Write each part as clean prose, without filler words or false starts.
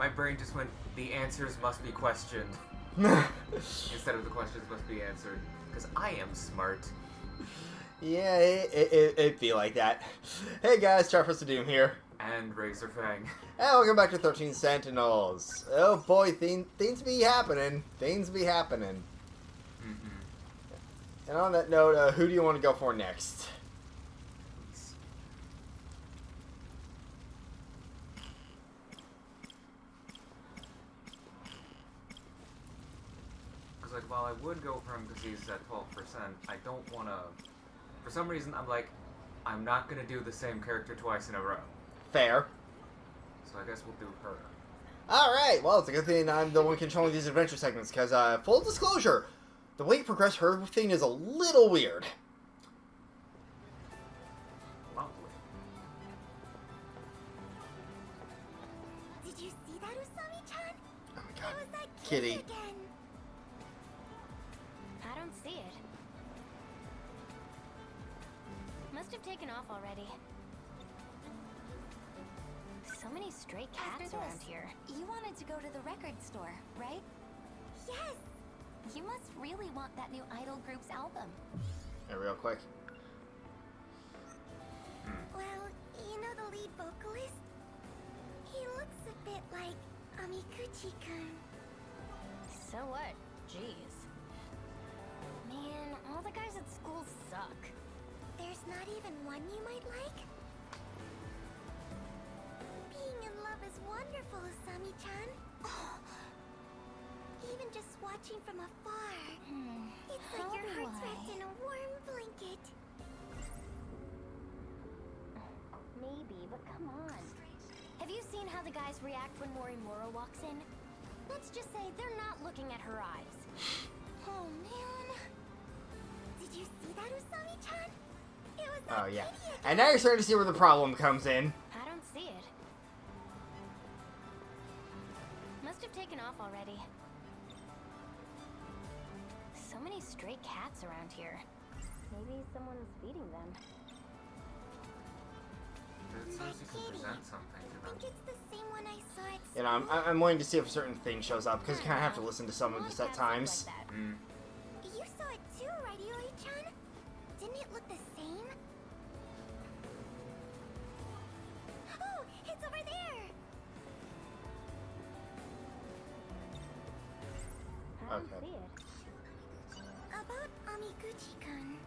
My brain just went, the answers must be questioned. Instead of the questions must be answered. Because I am smart. Yeah, it'd be like that. Hey guys, Charles Doom here. And Razor Fang. And welcome back to 13 Sentinels. Oh boy, things be happening. Things be happening. And on that note, who do you want to go for next? Because, like, while I would go for him because he's at 12%, I don't want to... For some reason, I'm like, I'm not going to do the same character twice in a row. Fair. So I guess we'll do her. Alright, well, it's a good thing I'm the one controlling these adventure segments, because, full disclosure, the way you progress her thing is a little weird. Lovely. Did you see that, Usami-chan? Oh my god. It was that Kitty. again. I don't see it. Must have taken off already. So many stray cats around here. You wanted to go to the record store, right? Yes! You must really want that new idol group's album. Yeah, real quick. Well, you know the lead vocalist? He looks a bit like Amikuchi-kun. So what? Jeez. Man, all the guys at school suck. There's not even one you might like? Being in love is wonderful, Usami-chan. Even just watching from afar. It's like your heart's wrapped in a warm blanket. Maybe, but come on. Have you seen how the guys react when Morimura walks in? Let's just say they're not looking at her eyes. Oh man. Did you see that, Usami-chan? It was Oh, that yeah. kitty again. And now you're starting to see where the problem comes in. I don't see it. Must have taken off already. So many stray cats around here. Maybe someone's feeding them. It seems you can present something to I them. think it's the same one I saw at You know, I'm waiting to see if a certain thing shows up, because you kind of have to listen to some of this at times. Like that. You saw it too, right, Iori-chan? Didn't it look the same? Oh, it's over there! I don't Okay. see it. About Amiguchi-kun.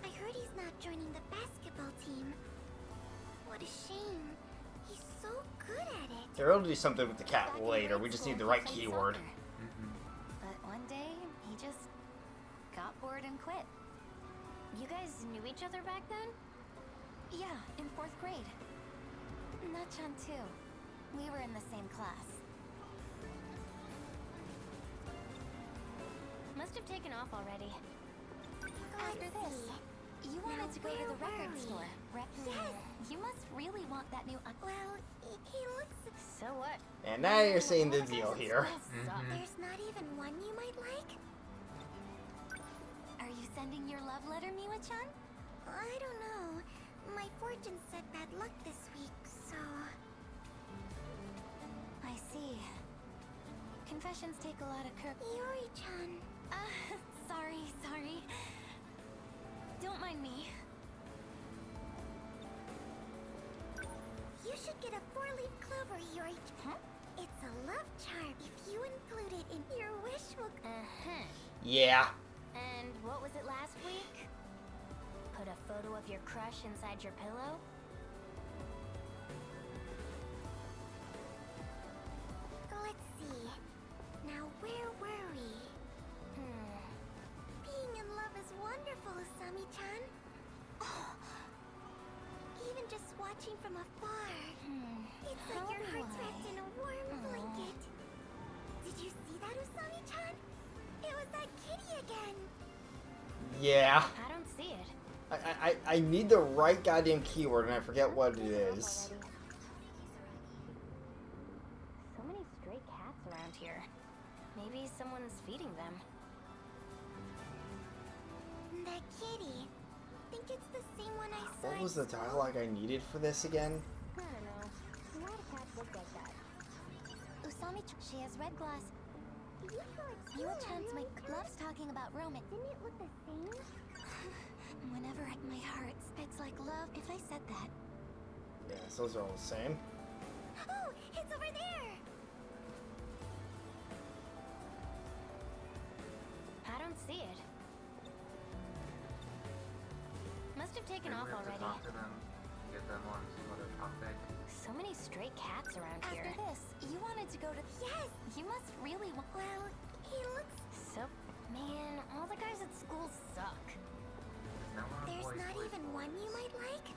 I heard he's not joining the basketball team. What a shame. He's so good at it. They're able to do something with the cat later. We just need the right keyword. But one day, he just got bored and quit. You guys knew each other back then? Yeah, in 4th grade. Na-chan too. We were in the same class. Must have taken off already. After this, you wanted to go to the record store, right? Yes! You must really want that new... Well, he looks... So what? And now you're seeing the deal here. There's not even one you might like? Are you sending your love letter, Miwa-chan? I don't know. My fortune said bad luck this week, so... I see. Confessions take a lot of courage. Iori-chan. Sorry. Don't mind me. You should get a 4-leaf clover, Iori. Huh? It's a love charm. If you include it in your wish will... Yeah. And what was it last week? Put a photo of your crush inside your pillow? Let's see. Now, where were we? Being in love is wonderful, Usami-chan. Even just watching from afar. It's like your heart's wrapped in a warm blanket. Did you see that, Usami-chan? It was that kitty again. Yeah. I don't see it. I need the right goddamn keyword, and I forget what it is. So many stray cats around here. Maybe someone's feeding them. That kitty. Think it's the same one I saw. What was at the school? dialogue I needed for this again? I don't know. A lot of cats look like that. She has red gloss. Miwa-chan's loves talking about romance. Didn't it look the same? Whenever my heart spits like love, if I said that. Yes, those are all the same. Oh, it's over there! I don't see it. Must have taken Maybe off we have to already. talk to them, get them on some other topic. So many stray cats around here. After this, you wanted to go to... Yes! You must really want... Well, he looks... So, man, all the guys at school suck. No one There's boys, not boys, even boys. one you might like?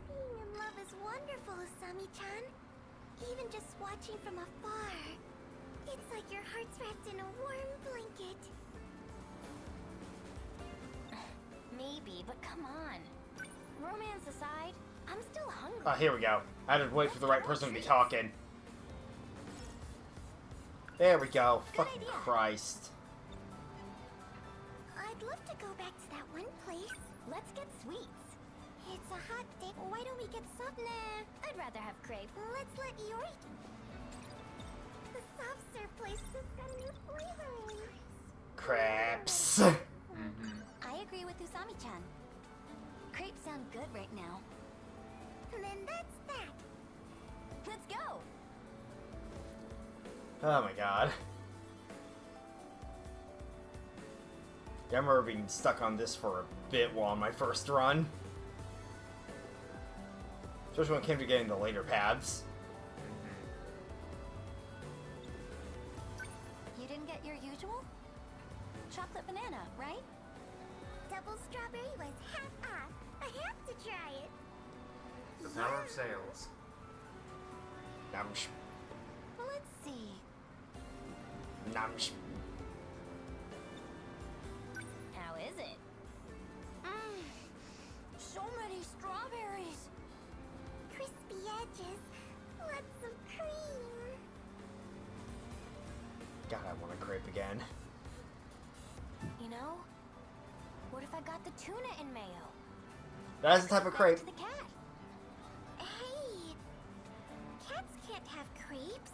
Being in love is wonderful, Usami-chan. Even just watching from afar. It's like your heart's wrapped in a warm blanket. Maybe, but come on. Romance aside, I'm still hungry. Oh, here we go. I had to wait for the right person to be talking. There we go. Fucking idea. Christ. I'd love to go back to that one place. Let's get sweets. It's a hot day. Why don't we get soft? Nah. I'd rather have crepe. Let's let Yori... The soft serve place has got a new flavor. Craps. Mm-hmm. I agree with Usami-chan. Crepes sound good right now. Then that's that. Let's go! Oh my god. Yeah, I remember being stuck on this for a bit while on my first run. Especially when it came to getting the later paths. You didn't get your usual? Chocolate banana, right? Double strawberry was half off. I have to try it. The power of sales. Numsh. Let's see. Numsh. How is it? So many strawberries. Crispy edges. Lots of cream. God, I want a crepe again. You know, what if I got the tuna in mayo? That's the type of crepe. To the cat. Hey, cats can't have crepes.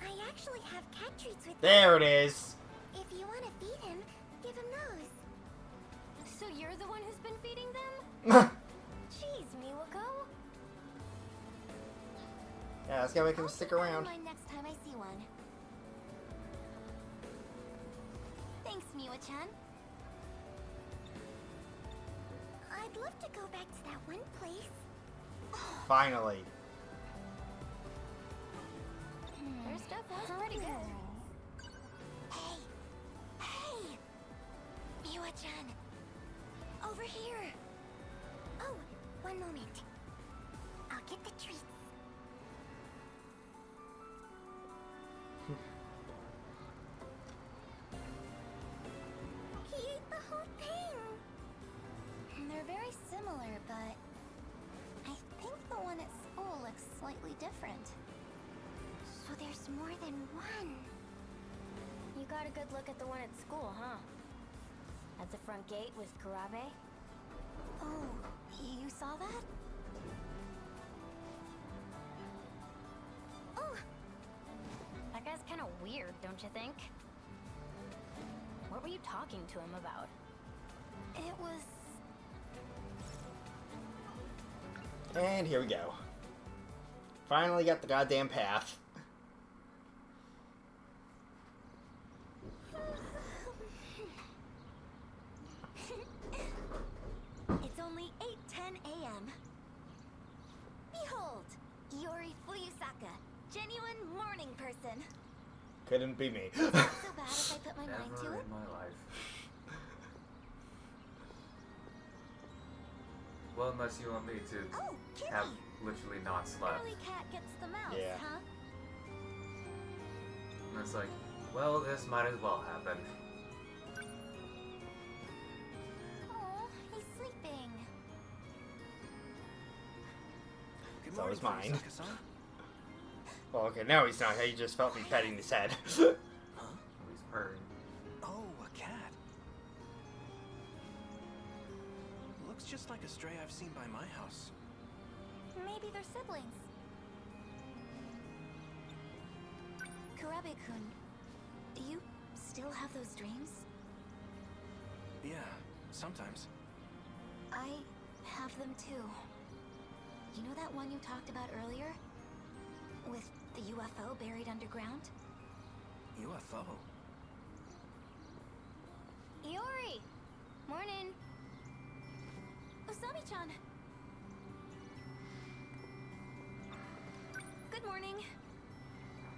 I actually have cat treats with me. There it is. If you want to feed him, give him those. So you're the one who's been feeding them? Jeez, Miwako. Yeah, that's gonna make him I'll stick keep that in around. mind next time I see one. Thanks, Miwa-chan. I'd love to go back to that one place. Finally. Their stuff was pretty good. Hey! Hey! Miwa-chan! Over here! Oh, one moment. I'll get the treats. He ate the whole thing! They're very similar, but I think the one at school looks slightly different. So there's more than one. You got a good look at the one at school, huh? At the front gate with Kurabe? Oh, you saw that? Oh, That guy's kind of weird, don't you think? What were you talking to him about? it was... And here we go. Finally got the goddamn path. It's only 8:10 a.m. Behold, Yori Fuyusaka, genuine morning person. Couldn't be me. Is that so bad if I put my mind to Never it? in my life. Well, unless you want me to Oh, Kitty! have literally not slept. Early cat gets the mouse, Yeah. huh? And it's like, well, this might as well happen. Oh, he's sleeping. That was mine. Well, okay, now he's not. He just felt me petting his head. He's purring. Oh, a cat. Looks just like a stray I've seen by my house. Maybe they're siblings. Karabe-kun, do you still have those dreams? Yeah, sometimes. I have them too. You know that one you talked about earlier? With the UFO buried underground? UFO? Iori! Morning! Usami-chan! Good morning!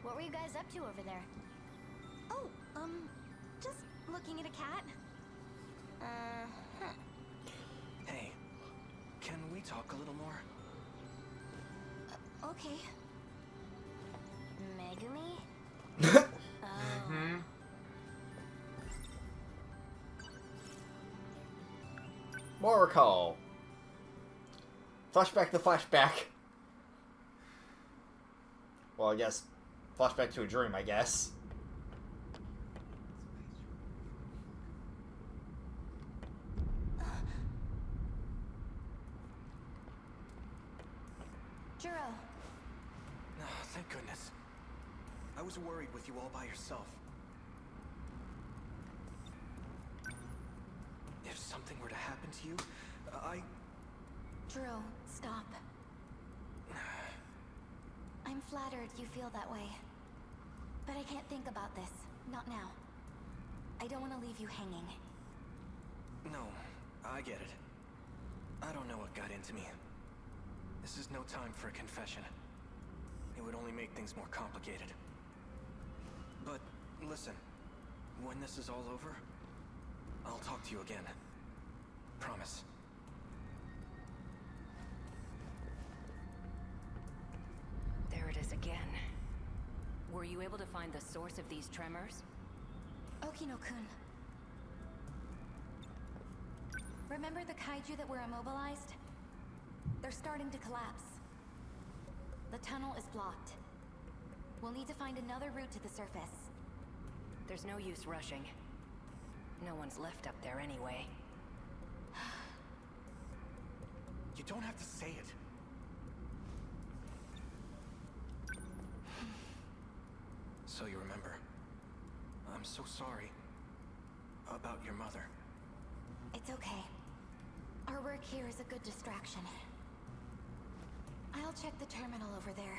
What were you guys up to over there? Oh, just looking at a cat. Huh. Hey, can we talk a little more? Okay. Megumi? Mm-hmm. More recall. Flashback to flashback. Well, I guess flashback to a dream, I guess. Juro. Oh, thank goodness. I was worried with you all by yourself. If something were to happen to you, Juro, stop. I'm flattered you feel that way. But I can't think about this. Not now. I don't want to leave you hanging. No, I get it. I don't know what got into me. This is no time for a confession. It would only make things more complicated. But listen, when this is all over, I'll talk to you again. Promise. There it is again. Were you able to find the source of these tremors? Okino-kun. Remember the kaiju that were immobilized? They're starting to collapse. The tunnel is blocked. We'll need to find another route to the surface. There's no use rushing. No one's left up there anyway. You don't have to say it. So you remember. I'm so sorry. About your mother. It's okay. Our work here is a good distraction. I'll check the terminal over there.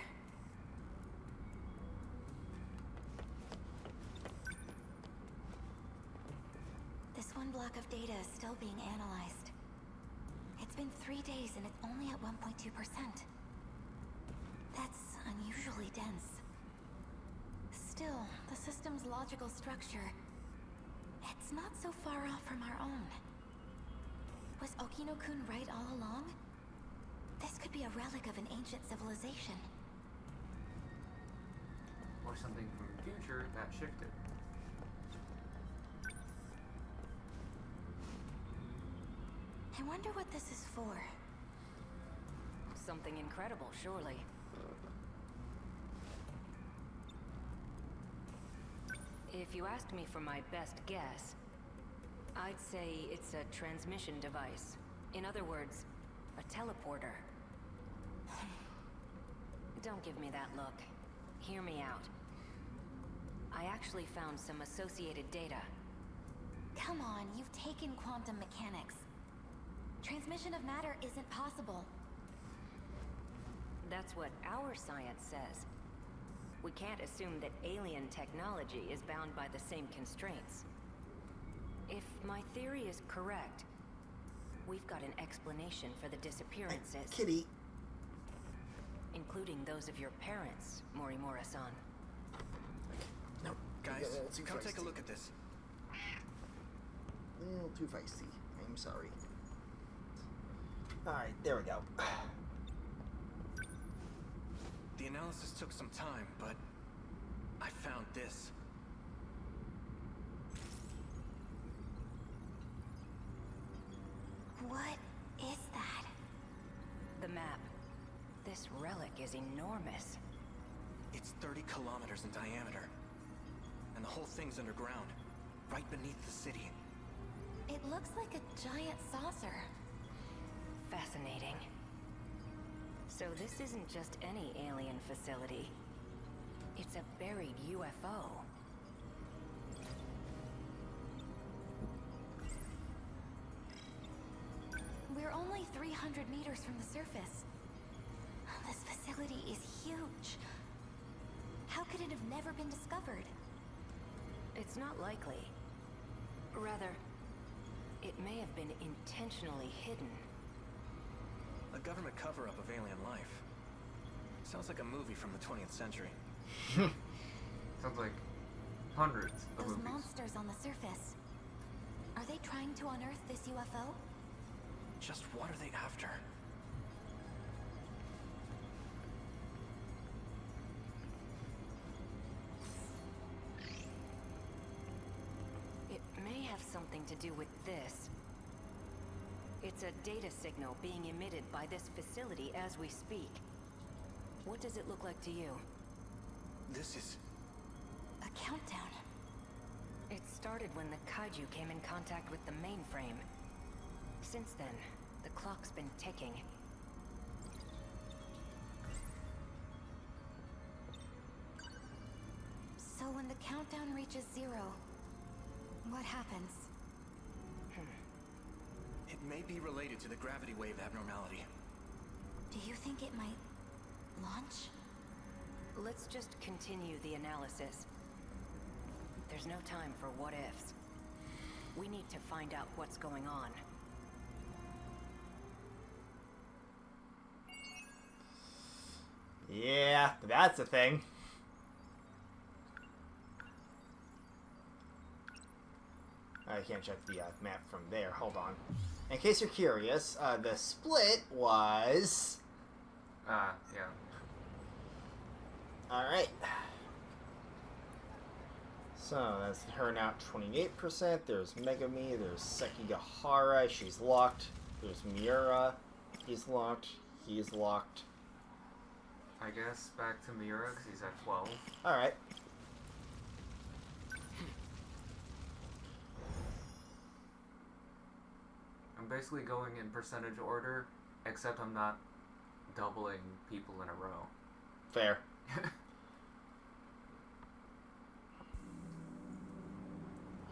This one block of data is still being analyzed. It's been 3 days and it's only at 1.2%. That's unusually dense. Still, the system's logical structure, it's not so far off from our own. Was Okino-kun right all along? This could be a relic of an ancient civilization. Or something from the future that shifted. I wonder what this is for. Something incredible, surely. If you asked me for my best guess, I'd say it's a transmission device. In other words, a teleporter. Don't give me that look. Hear me out. I actually found some associated data. Come on, you've taken quantum mechanics. Transmission of matter isn't possible. That's what our science says. We can't assume that alien technology is bound by the same constraints. If my theory is correct, we've got an explanation for the disappearances. Kitty. Including those of your parents, Morimura-san. No. Guys, a little too come take a feisty. look at this. A little too feisty. I'm sorry. Alright, there we go. The analysis took some time, but I found this. What is that? The map. This relic is enormous. It's 30 kilometers in diameter. And the whole thing's underground, right beneath the city. It looks like a giant saucer. Fascinating. So this isn't just any alien facility. It's a buried UFO. We're only 300 meters from the surface. This facility is huge. How could it have never been discovered? It's not likely. Rather, it may have been intentionally hidden. A government cover-up of alien life. Sounds like a movie from the 20th century. Sounds like hundreds of Those movies. monsters on the surface. Are they trying to unearth this UFO? Just what are they after? It may have something to do with this. It's a data signal being emitted by this facility as we speak. What does it look like to you? This is... A countdown. It started when the kaiju came in contact with the mainframe. Since then, the clock's been ticking. So when the countdown reaches 0, what happens? It may be related to the gravity wave abnormality. Do you think it might launch? Let's just continue the analysis. There's no time for what-ifs. We need to find out what's going on. Yeah, that's a thing. I can't check the map from there. Hold on. In case you're curious, the split was... Yeah. Alright. So, that's her now 28%. There's Megami. There's Sekigahara. She's locked. There's Miura. He's locked. He's locked. I guess back to Miura, because he's at 12. Alright. I'm basically going in percentage order, except I'm not doubling people in a row. Fair.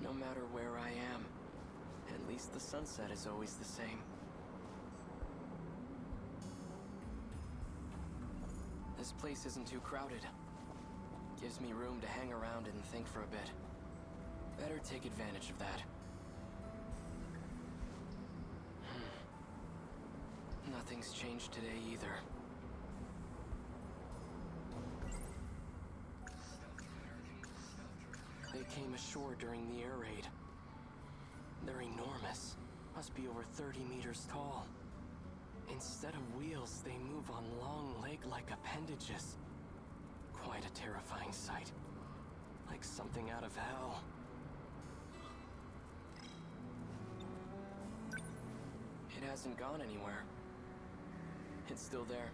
No matter where I am, at least the sunset is always the same. This place isn't too crowded. Gives me room to hang around and think for a bit. Better take advantage of that. Nothing's changed today either. They came ashore during the air raid. They're enormous. Must be over 30 meters tall. Instead of wheels, they move on long leg-like appendages. Quite a terrifying sight. Like something out of hell. It hasn't gone anywhere. It's still there,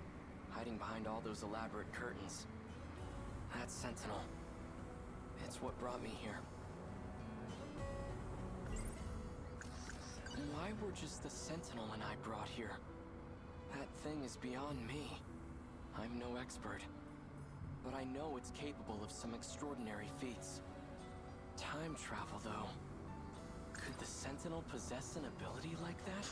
hiding behind all those elaborate curtains. That Sentinel. It's what brought me here. Why were just the Sentinel and I brought here? That thing is beyond me. I'm no expert. But I know it's capable of some extraordinary feats. Time travel, though. Could the Sentinel possess an ability like that?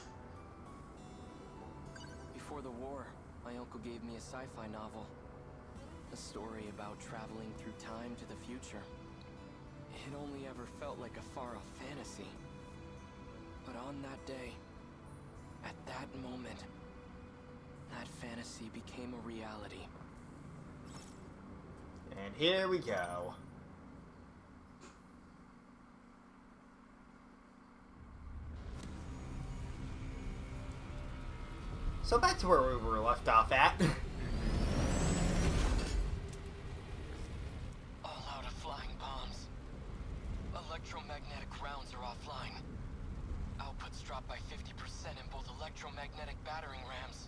Before the war, my uncle gave me a sci-fi novel. A story about traveling through time to the future. It only ever felt like a far-off fantasy. But on that day, at that moment, that fantasy became a reality. And here we go. So back to where we were left off at. All out of flying bombs. Electromagnetic rounds are offline. Output's dropped by 50% in both electromagnetic battering rams.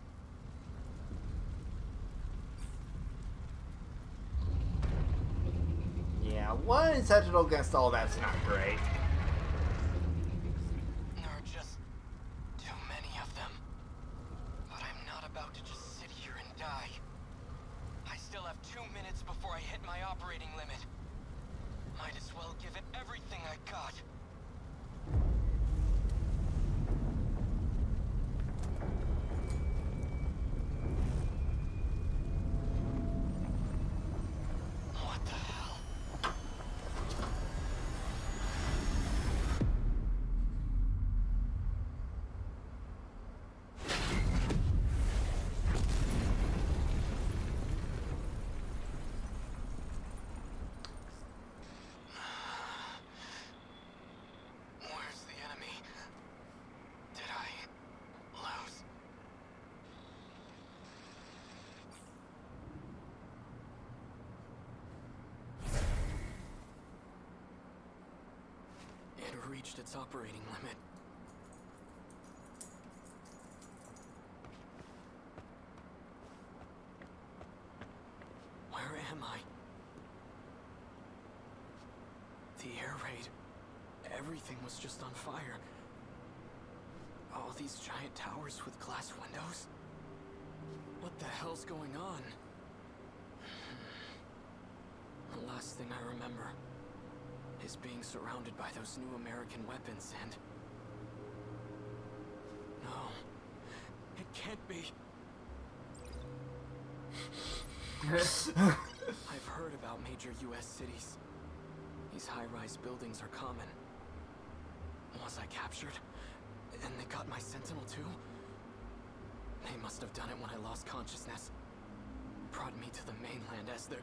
Yeah, one Sentinel against all that's not great. There are just too many of them. But I'm not about to just sit here and die. I still have 2 minutes before I hit my my operating limit. Might as well give it everything I got. What the hell? Where's the enemy? Did I lose? It reached its operating limit. Where am I? The air raid. Everything was just on fire. All these giant towers with glass windows? What the hell's going on? The last thing I remember is being surrounded by those new American weapons and... No. It can't be. I've heard about major US cities. These high-rise buildings are common. Was I captured? And they got my Sentinel too? They must have done it when I lost consciousness. Brought me to the mainland as their...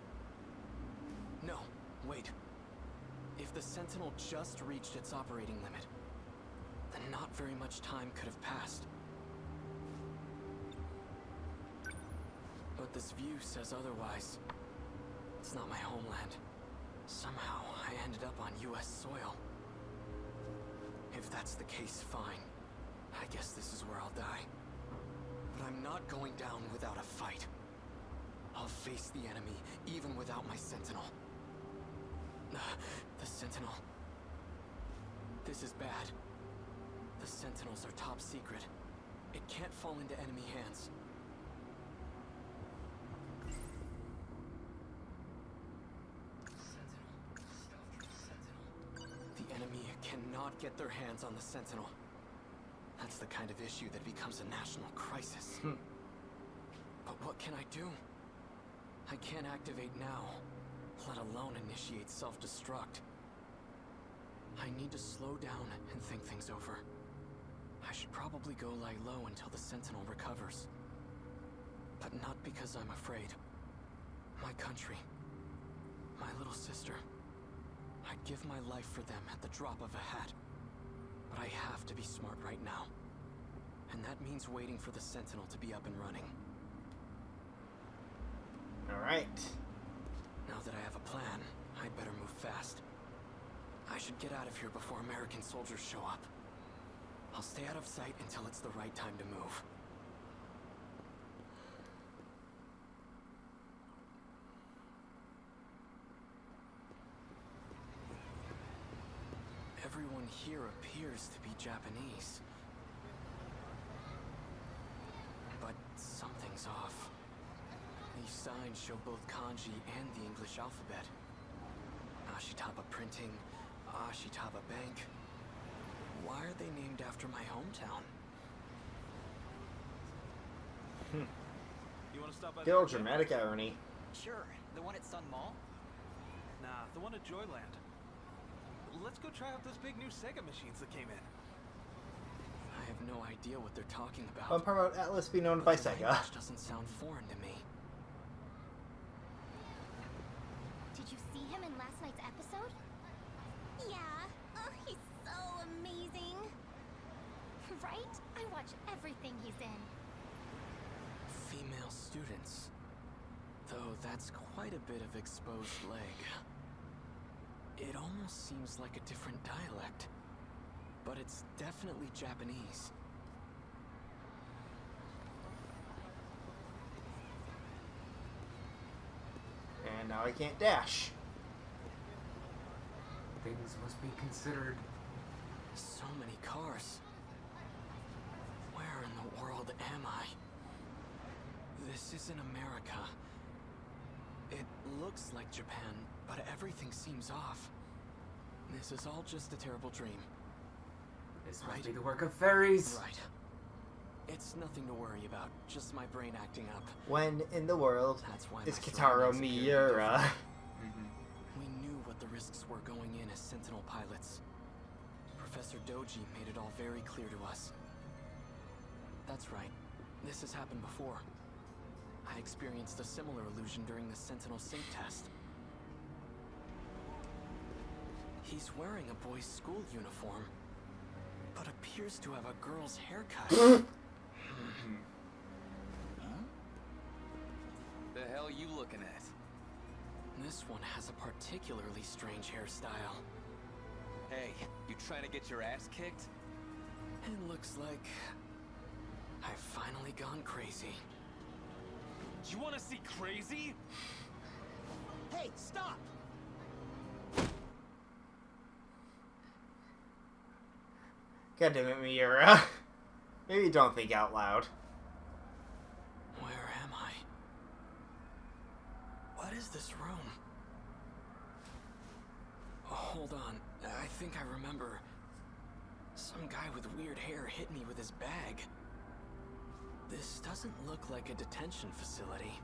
No, wait. If the Sentinel just reached its operating limit, then not very much time could have passed. But this view says otherwise. It's not my homeland. Somehow, I ended up on US soil. If that's the case, fine. I guess this is where I'll die. But I'm not going down without a fight. I'll face the enemy, even without my Sentinel. The Sentinel. This is bad. The Sentinels are top secret. It can't fall into enemy hands. The enemy cannot get their hands on the Sentinel. That's the kind of issue that becomes a national crisis. But what can I do? I can't activate now, let alone initiate self-destruct. I need to slow down and think things over. I should probably go lie low until the Sentinel recovers. But not because I'm afraid. My country, my little sister. I'd give my life for them at the drop of a hat. But I have to be smart right now. And that means waiting for the Sentinel to be up and running. Alright. Now that I have a plan, I'd better move fast. I should get out of here before American soldiers show up. I'll stay out of sight until it's the right time to move. Everyone here appears to be Japanese. But something's off. These signs show both kanji and the English alphabet. Ashitaba Printing, Ashitaba Bank. Why are they named after my hometown? You want to stop by Good old dramatic irony. Sure. The one at Sun Mall? Nah, the one at Joyland. Let's go try out those big new Sega machines that came in. I have no idea what they're talking about. Fun part about Atlas being owned But by the Sega. language doesn't sound foreign to me. Did you see him in last night's episode? Yeah. Oh, he's so amazing. Right? I watch everything he's in. Female students. Though that's quite a bit of exposed leg. It almost seems like a different dialect. But it's definitely Japanese. And now I can't dash. Things must be considered. So many cars. Where in the world am I? This isn't America. It looks like Japan, but everything seems off. This is all just a terrible dream. This must Right. be the work of fairies. Right. It's nothing to worry about, just my brain acting up. When in the world That's why is my Kitaro surroundings appear to be Miura? different. Mm-hmm. We knew what the risks were going in as Sentinel pilots. Professor Doji made it all very clear to us. That's right. This has happened before. I experienced a similar illusion during the Sentinel sync test. He's wearing a boy's school uniform, but appears to have a girl's haircut. The hell you looking at? This one has a particularly strange hairstyle. Hey, you trying to get your ass kicked? It looks like I've finally gone crazy. You want to see crazy? Hey, stop! God damn it, Miura. Maybe don't think out loud. Where am I? What is this room? Oh, hold on. I think I remember. Some guy with weird hair hit me with his bag. This doesn't look like a detention facility.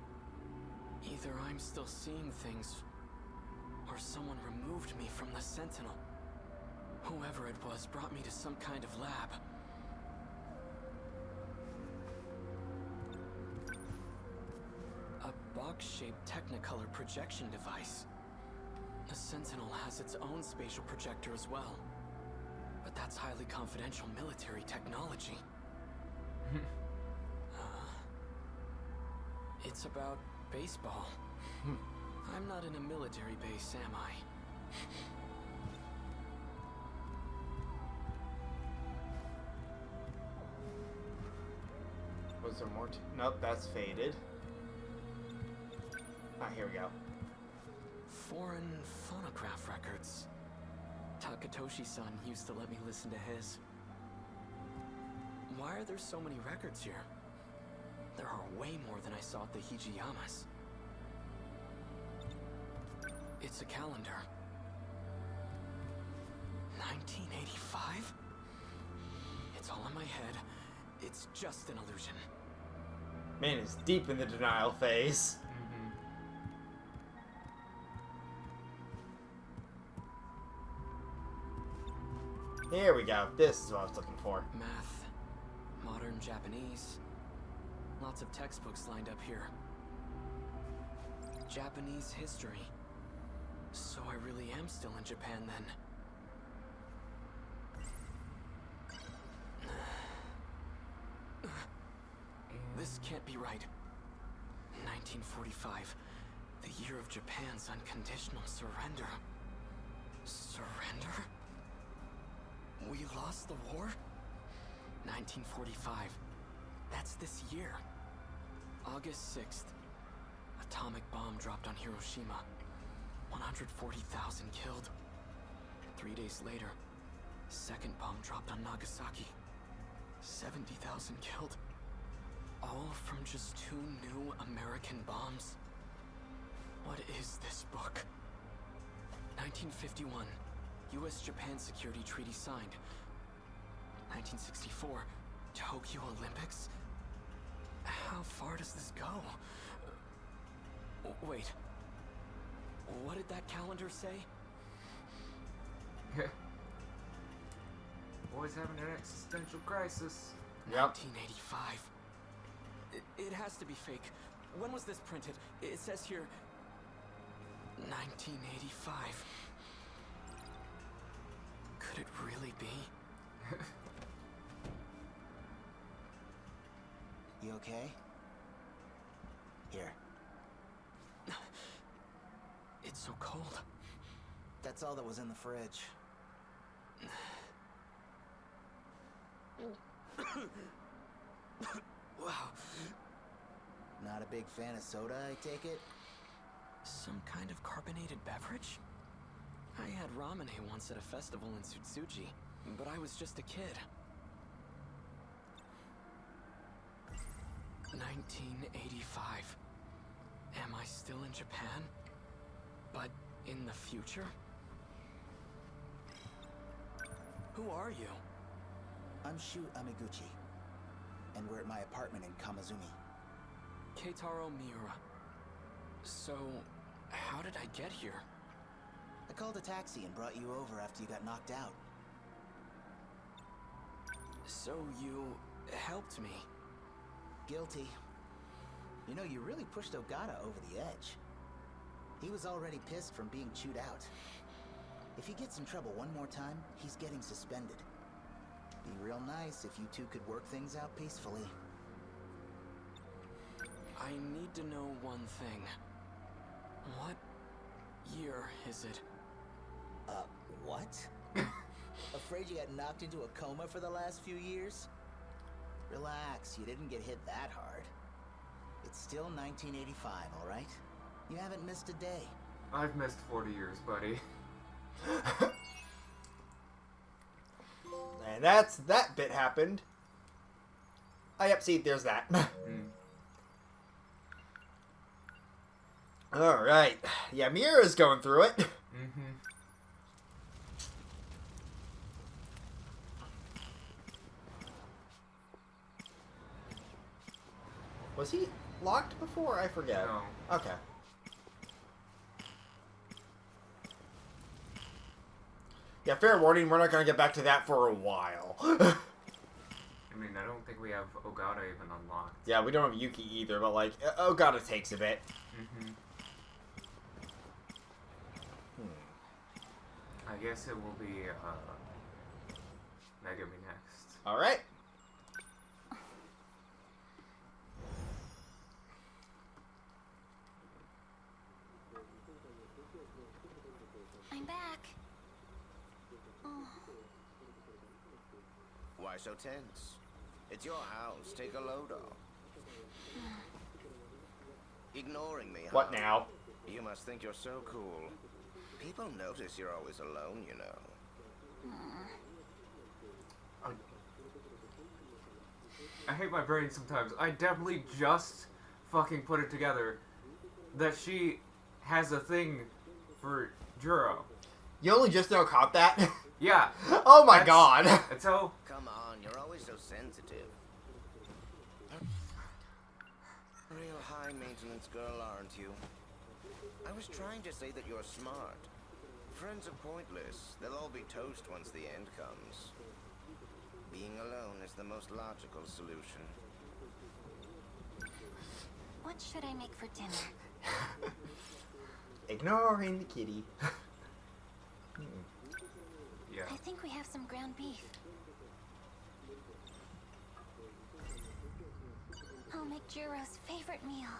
Either I'm still seeing things, or someone removed me from the Sentinel. Whoever it was brought me to some kind of lab. A box-shaped Technicolor projection device. The Sentinel has its own spatial projector as well. But that's highly confidential military technology. It's about baseball. I'm not in a military base, am I? Was there more? Nope, that's faded. Ah, here we go. Foreign phonograph records. Takatoshi-san used to let me listen to his. Why are there so many records here? There are way more than I saw at the Hijiyamas. It's a calendar. 1985? It's all in my head. It's just an illusion. Man is deep in the denial phase. Here we go. This is what I was looking for. Math, modern Japanese. Lots of textbooks lined up here. Japanese history. So I really am still in Japan then. This can't be right. 1945. The year of Japan's unconditional surrender. Surrender? We lost the war? 1945. That's this year. August 6th. Atomic bomb dropped on Hiroshima. 140,000 killed. 3 days later, second bomb dropped on Nagasaki. 70,000 killed. All from just 2 new American bombs. What is this book? 1951. U.S.-Japan Security Treaty signed. 1964. Tokyo Olympics? How far does this go? Wait. What did that calendar say? Boys having an existential crisis. Yep. 1985. It has to be fake. When was this printed? It says here... 1985. Could it really be? You okay? Here. It's so cold. That's all that was in the fridge. Wow. Not a big fan of soda, I take it? Some kind of carbonated beverage? I had ramen once at a festival in Tsutsuji, but I was just a kid. 1985. Am I still in Japan? But in the future? Who are you? I'm Shu Amiguchi, and we're at my apartment in Kamazumi. Keitaro Miura. So, how did I get here? I called a taxi and brought you over after you got knocked out. So you helped me. Guilty. You know, you really pushed Ogata over the edge. He was already pissed from being chewed out. If he gets in trouble one more time, he's getting suspended. Be real nice if you two could work things out peacefully. I need to know one thing. What year is it? What? Afraid you got knocked into a coma for the last few years? Relax, you didn't get hit that hard. It's still 1985, all right? You haven't missed a day. I've missed 40 years, buddy. And that bit happened. Oh, yep, see, there's that. Alright. Yeah, Miura's going through it. Mm-hmm. Was he locked before? I forget. No. Okay. Yeah, fair warning, we're not going to get back to that for a while. I mean, I don't think we have Ogata even unlocked. Yeah, we don't have Yuki either, but, like, Ogata takes a bit. Mm-hmm. I guess it will be, Megami next. Alright. I'm back. Oh. Why so tense? It's your house. Take a load off. Ignoring me, huh? What now? You must think you're so cool. People notice you're always alone, you know. I hate my brain sometimes. I definitely just fucking put it together that she has a thing for Juro. You only just now caught that? Yeah. Oh my god. And so... Come on, you're always so sensitive. Real high-maintenance girl, aren't you? I was trying to say that you're smart. Friends are pointless. They'll all be toast once the end comes. Being alone is the most logical solution. What should I make for dinner? Ignoring the kitty. Yeah. I think we have some ground beef. I'll make Juro's favorite meal.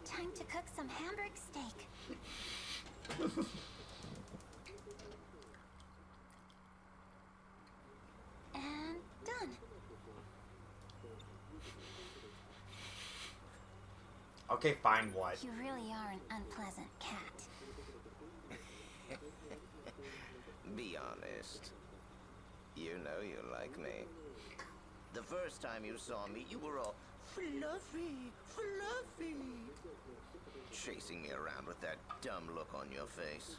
Time to cook some hamburg steak. And done. Okay, fine, what? You really are an unpleasant cat. Be honest. You know you like me. The first time you saw me, you were all fluffy, fluffy. Chasing me around with that dumb look on your face.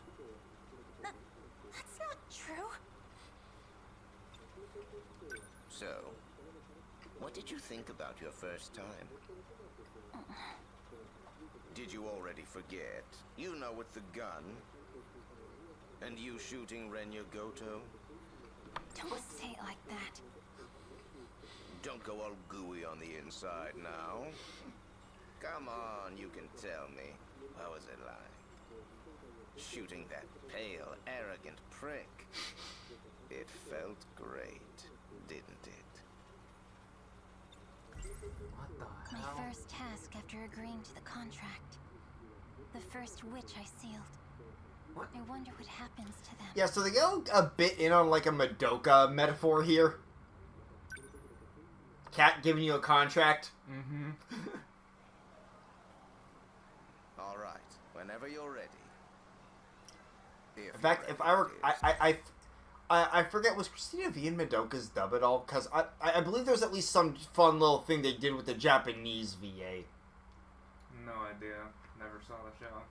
That's not true. So, what did you think about your first time? Did you already forget? You know, with the gun. And you shooting Renya Goto? Don't say it like that. Don't go all gooey on the inside now. Come on, you can tell me. What was it like? Shooting that pale, arrogant prick. It felt great, didn't it? What the My hell? first task after agreeing to the contract. The first witch I sealed. What? I wonder what happens to them. Yeah, so they go a bit in on like a Madoka metaphor here. Cat giving you a contract. Mm-hmm. All right, whenever you're ready. In fact, if I were, I forget, was Christina V in Madoka's dub at all? Because I believe there's at least some fun little thing they did with the Japanese VA. No idea. Never saw the show.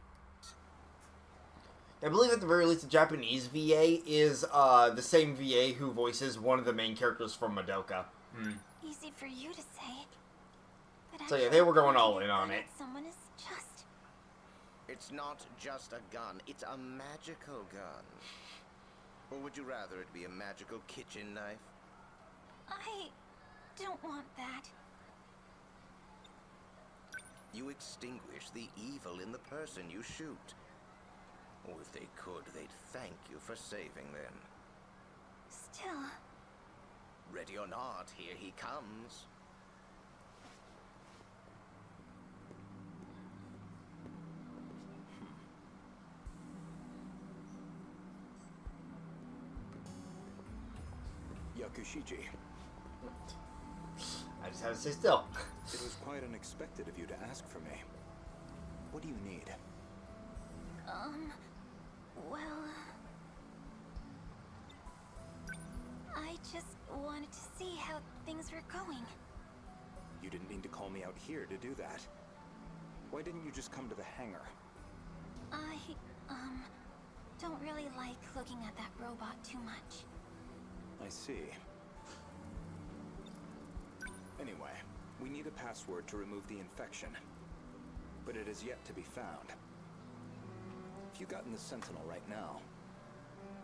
I believe at the very least the Japanese VA is the same VA who voices one of the main characters from Madoka. Easy for you to say. But So yeah, they were going all in on it. Someone is just... It's not just a gun, it's a magical gun. Or would you rather it be a magical kitchen knife? I don't want that. You extinguish the evil in the person you shoot. Or if they could, they'd thank you for saving them. Still... Ready or not, here he comes. Yakushiji, I just had to stay still. it was quite unexpected of you to ask for me. What do you need? Well... I just wanted to see how things were going. You didn't need to call me out here to do that. Why didn't you just come to the hangar? I, don't really like looking at that robot too much. I see. Anyway, we need a password to remove the infection. But it is yet to be found. If you got in the Sentinel right now,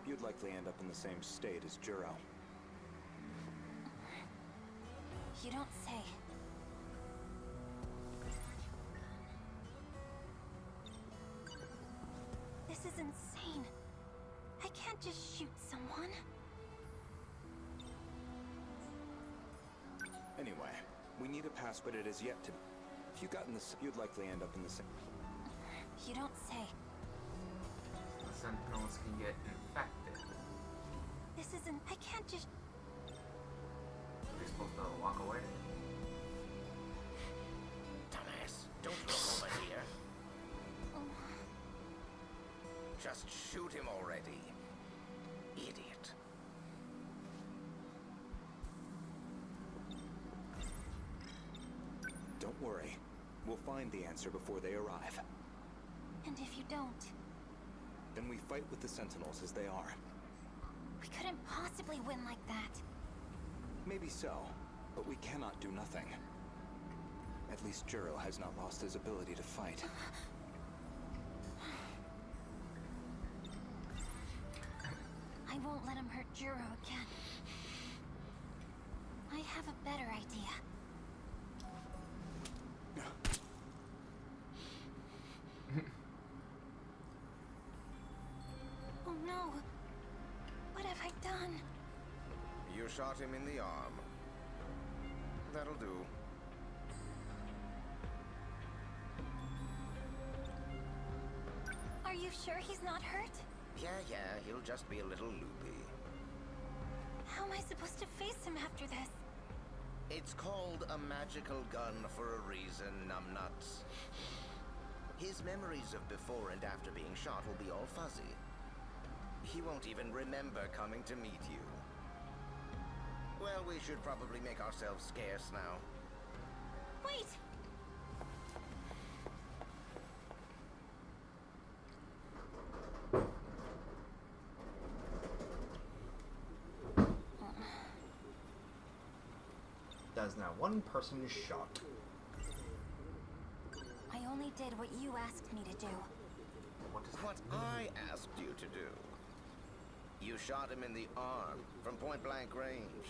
you'd likely end up in the same state as Juro. You don't say. This is insane. I can't just shoot someone. Anyway, we need a pass, but it is yet to... If you got in this, you'd likely end up in the same... You don't say. The Sentinels can get infected. This isn't... I can't just... Are they supposed to walk away? Dumbass, don't look over here. Just shoot him already. Idiot. Don't worry. We'll find the answer before they arrive. And if you don't, Then we fight with the Sentinels as they are. we couldn't possibly win like that. Maybe so, but we cannot do nothing. At least Juro has not lost his ability to fight. I won't let him hurt Juro again. I have a better idea. Oh no! What have I done? You shot him in the arm. That'll do. Are you sure he's not hurt? Yeah, he'll just be a little loopy. How am I supposed to face him after this? It's called a magical gun for a reason, numbnuts. His memories of before and after being shot will be all fuzzy. He won't even remember coming to meet you. Well, we should probably make ourselves scarce now. Wait! That is now one person shot. I only did what you asked me to do. What I asked you to do. You shot him in the arm from point blank range.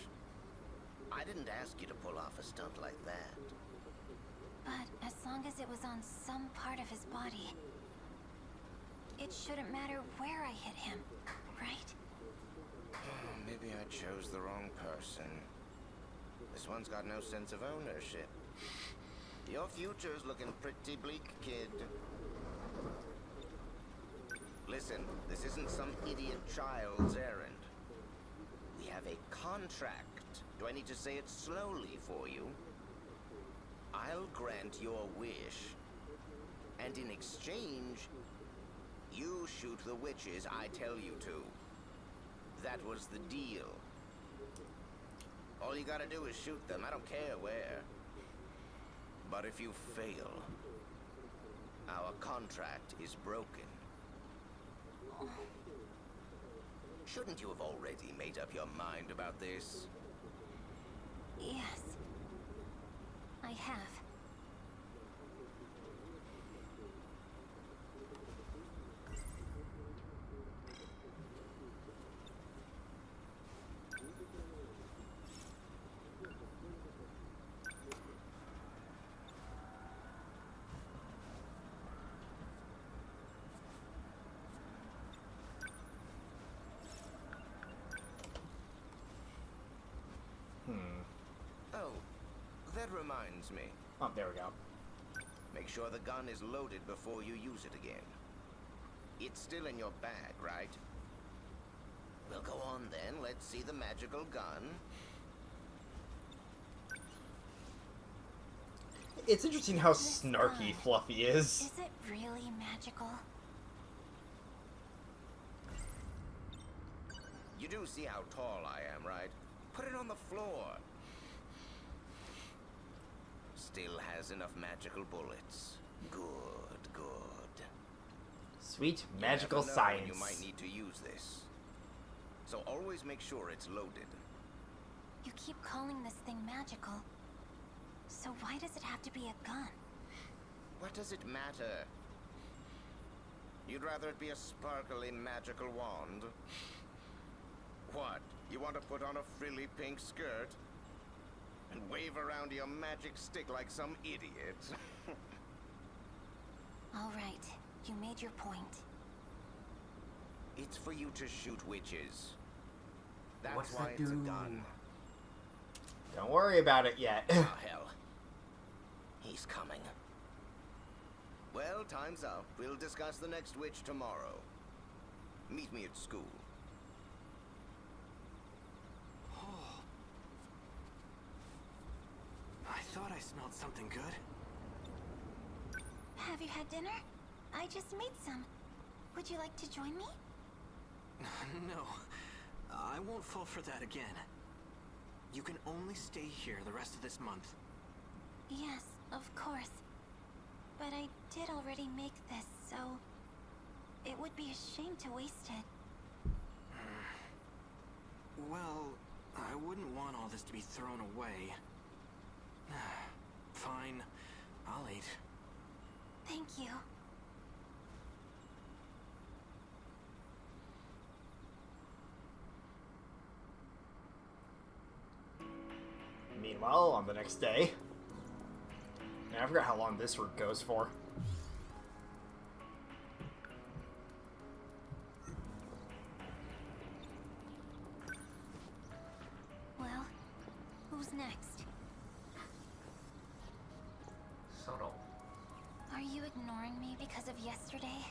I didn't ask you to pull off a stunt like that. But as long as it was on some part of his body, it shouldn't matter where I hit him, right? Maybe I chose the wrong person. This one's got no sense of ownership. Your future's looking pretty bleak, kid. Listen, this isn't some idiot child's errand. We have a contract. Do I need to say it slowly for you? I'll grant your wish. And in exchange, you shoot the witches I tell you to. That was the deal. All you gotta do is shoot them, I don't care where. But if you fail, our contract is broken. Shouldn't you have already made up your mind about this? Yes. I have. Oh, that reminds me. Oh, there we go. Make sure the gun is loaded before you use it again. It's still in your bag, right? Well, go on then. Let's see the magical gun. It's interesting how snarky Fluffy is. Is it really magical? You do see how tall I am, right? Put it on the floor. Still has enough magical bullets. Good, good. Sweet magical You never know when science. you might need to use this. So always make sure it's loaded. You keep calling this thing magical. So why does it have to be a gun? What does it matter? You'd rather it be a sparkly magical wand? What? You want to put on a frilly pink skirt? And wave around your magic stick like some idiot? All right, you made your point. It's for you to shoot witches. That's What's why that it's a do? gun. Don't worry about it yet. Oh, hell. He's coming. Well, time's up. We'll discuss the next witch tomorrow. Meet me at school. Oh. I thought I smelled something good. Have you had dinner? I just made some. Would you like to join me? No, I won't fall for that again. You can only stay here the rest of this month. Yes, of course. But I did already make this, so it would be a shame to waste it. Well, I wouldn't want all this to be thrown away. Fine, I'll eat. Thank you. Meanwhile, on the next day... Man, I forgot how long this route goes for. Well, who's next? Subtle. Are you ignoring me because of yesterday?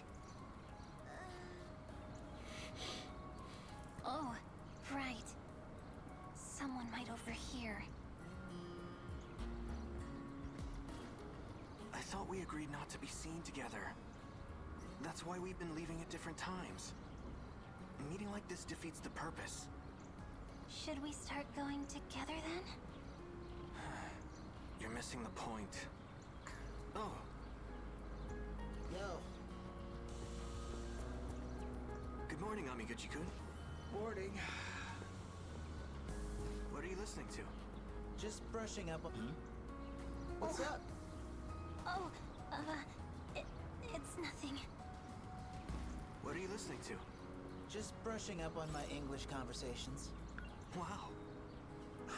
Oh, right. Someone might overhear. I thought we agreed not to be seen together. That's why we've been leaving at different times. A meeting like this defeats the purpose. Should we start going together then? You're missing the point. Oh, Yo, good morning, Amiguchi-kun. morning. What are you listening to? Just brushing up on... What's up? Oh, it's nothing. What are you listening to? Just brushing up on my English conversations. Wow.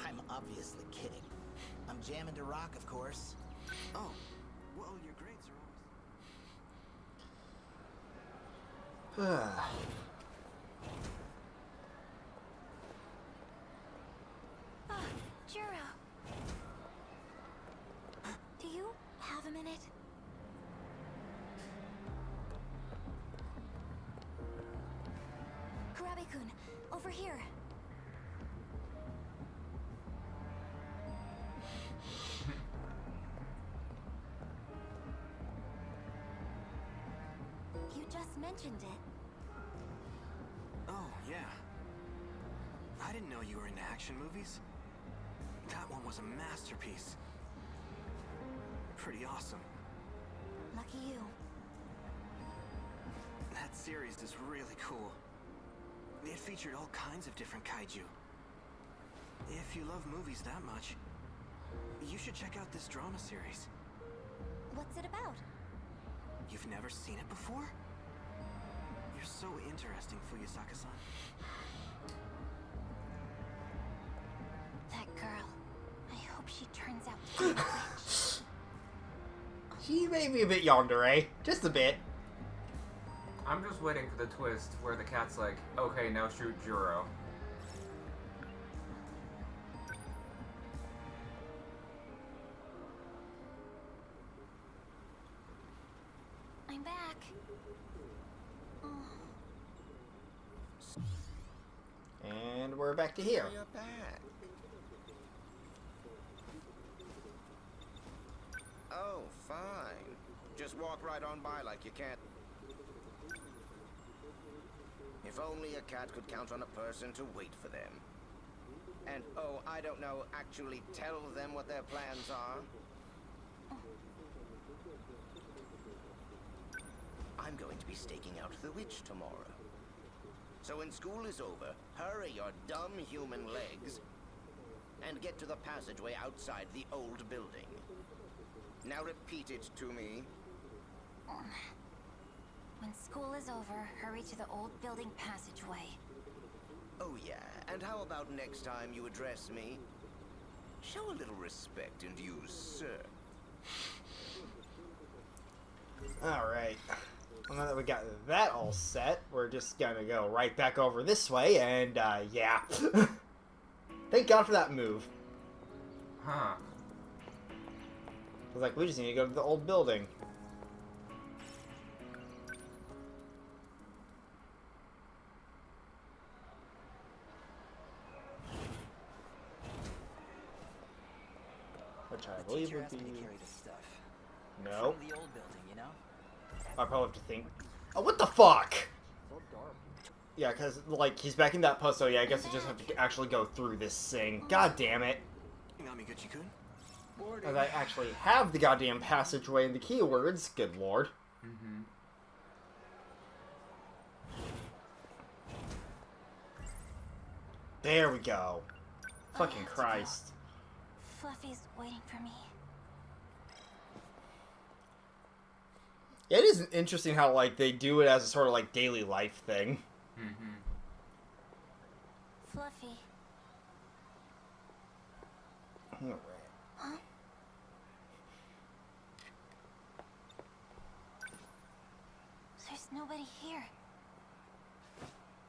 I'm obviously kidding. I'm jamming to rock, of course. Oh, well, your grades are always... Ah, Juro. Do you have a minute? Kurabe-kun, over here. You just mentioned it. Oh, yeah. I didn't know you were into action movies. That one was a masterpiece. Pretty awesome. Lucky you. That series is really cool. It featured all kinds of different kaiju. If you love movies that much, you should check out this drama series. What's it about? You've never seen it before? You're so interesting, Fuyusaka-san. That girl. I hope she turns out to be a witch. She made me a bit yandere. Just a bit. I'm just waiting for the twist where the cat's like, okay, now shoot Juro. I'm back. Oh. And we're back to here. You're back. Oh, fine. Just walk right on by like you can't. If only a cat could count on a person to wait for them. And, oh, I don't know, actually tell them what their plans are. I'm going to be staking out the witch tomorrow. So when school is over, hurry your dumb human legs and get to the passageway outside the old building. Now repeat it to me. When school is over, hurry to the old building passageway. Oh yeah, and how about next time you address me? Show a little respect and use sir. Alright. Well, now that we got that all set, we're just gonna go right back over this way, and, yeah. Thank God for that move. Huh. I was like, we just need to go to the old building. Which I believe would be... No. From the old building, you know? I probably have to think. Oh, what the fuck? Yeah, because, like, he's back in that post, so yeah, I guess I just have to actually go through this thing. God damn it. As I actually have the goddamn passageway and the keywords. Good lord. Mm-hmm. There we go. Fucking Christ. Fluffy's waiting for me. Yeah, it is interesting how, like, they do it as a sort of, like, daily life thing. Mm-hmm. Fluffy. Alright. Huh? There's nobody here.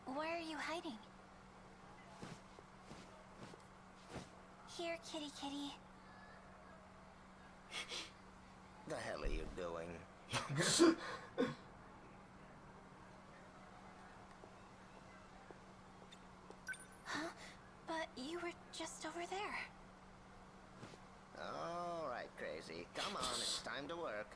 Why are you hiding? Here, kitty kitty. The hell are you doing? Huh? But you were just over there. All right, crazy. Come on, it's time to work.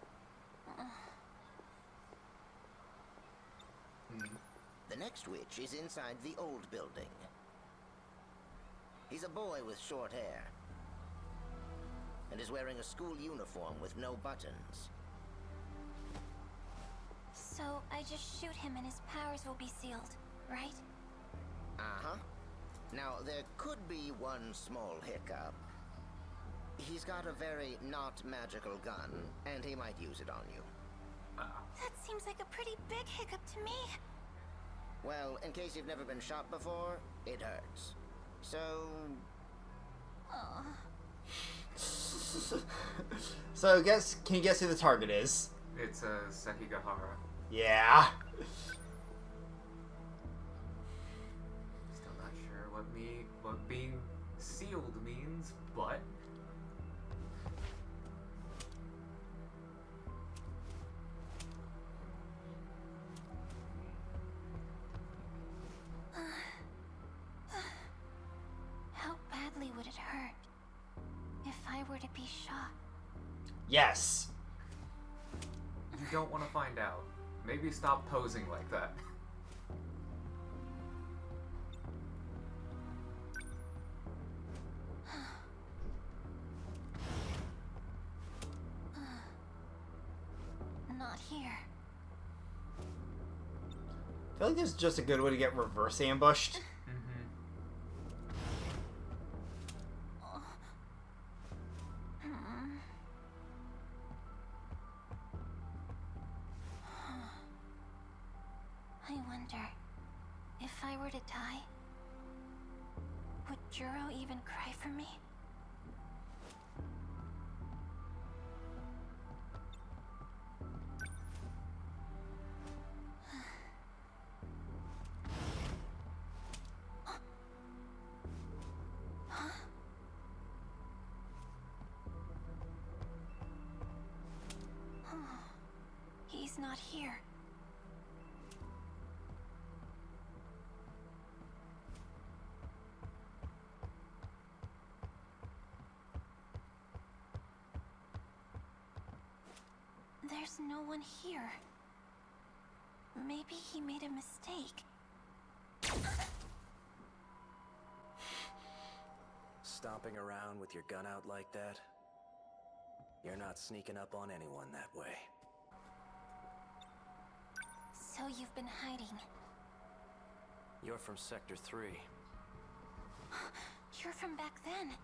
The next witch is inside the old building. He's a boy with short hair. And is wearing a school uniform with no buttons. So I just shoot him and his powers will be sealed, right? Uh-huh. Now, there could be one small hiccup. He's got a very not magical gun, and he might use it on you. That seems like a pretty big hiccup to me. Well, in case you've never been shot before, it hurts. So... So, can you guess who the target is? It's Sekigahara. Yeah. Still not sure what being sealed means, but How badly would it hurt if I were to be shot? Yes. you don't want to find out. Maybe stop posing like that. Not here. feel like this is just a good way to get reverse ambushed. I wonder, if I were to die, would Juro even cry for me? He's not here. There's no one here. Maybe he made a mistake. Stomping around with your gun out like that? You're not sneaking up on anyone that way. So you've been hiding. You're from Sector 3. You're from back then.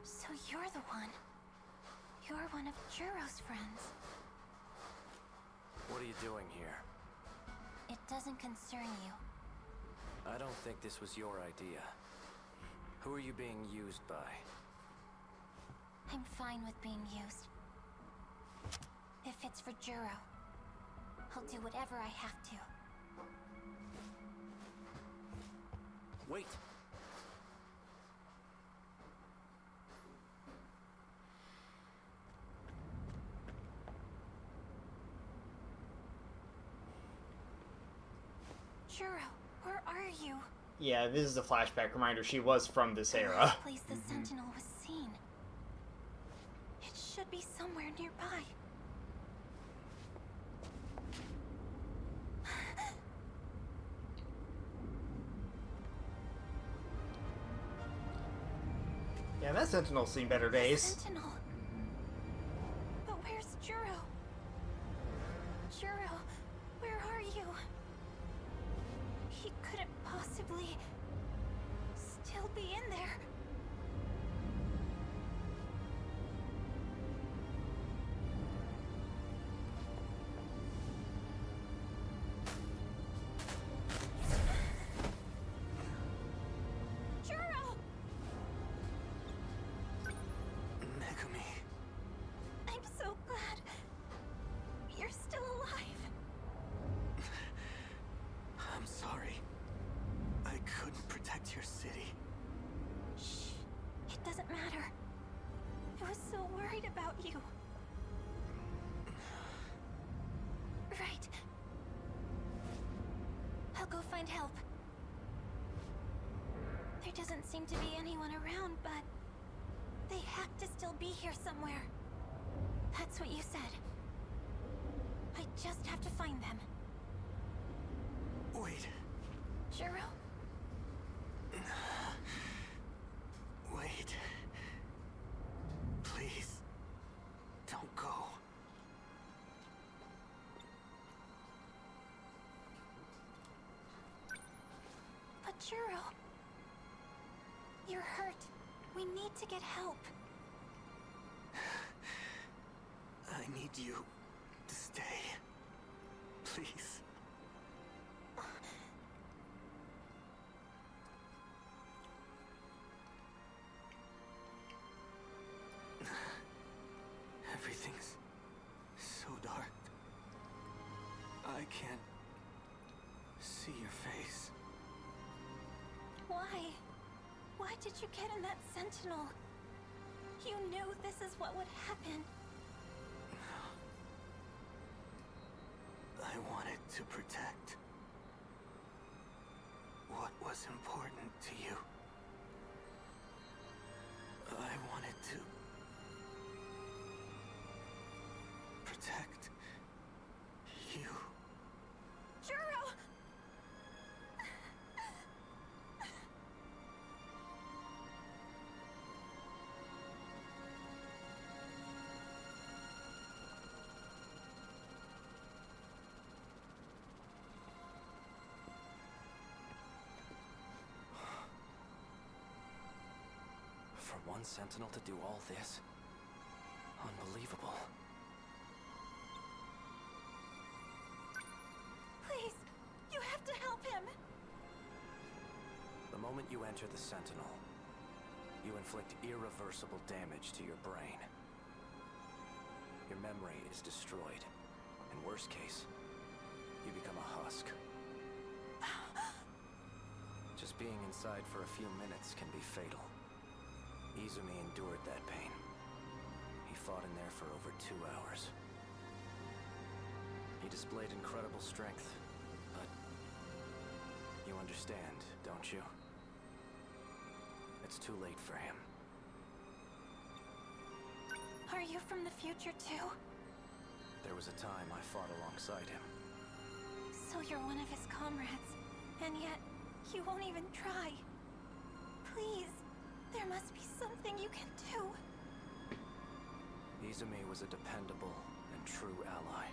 So you're the one. You're one of Juro's friends. What are you doing here? It doesn't concern you. I don't think this was your idea. Who are you being used by? I'm fine with being used. If it's for Juro, I'll do whatever I have to. Wait! Juro, where are you? Yeah, this is a flashback reminder. She was from this The era. last place the Sentinel was seen. It should be somewhere nearby. Yeah, that Sentinel's seen better days. Sentinel. But where's Juro? Juro, where are you? He couldn't possibly still be in there. Juro! Megumi. I'm so glad you're still alive. I'm sorry. I couldn't protect your city. Shh. It doesn't matter. I was so worried about you. Right. I'll go find help. There doesn't seem to be anyone around, but they have to still be here somewhere. That's what you said. I just have to find them. Wait. Juro? Wait. Please. Don't go. But Juro, you're hurt. We need to get help. I need you to stay. Please. Everything's so dark. I can't see your face. Why? Why did you get in that Sentinel? You knew this is what would happen. I wanted to protect what was important to you. I wanted to protect you. Juro! One Sentinel to do all this? Unbelievable. Please, you have to help him. The moment you enter the Sentinel, you inflict irreversible damage to your brain. Your memory is destroyed. In worst case, you become a husk. Just being inside for a few minutes can be fatal. Izumi endured that pain. He fought in there for over 2 hours. He displayed incredible strength, but you understand, don't you? It's too late for him. Are you from the future too? There was a time I fought alongside him. So you're one of his comrades, and yet you won't even try. Please, there must be something you can do. Izumi was a dependable and true ally.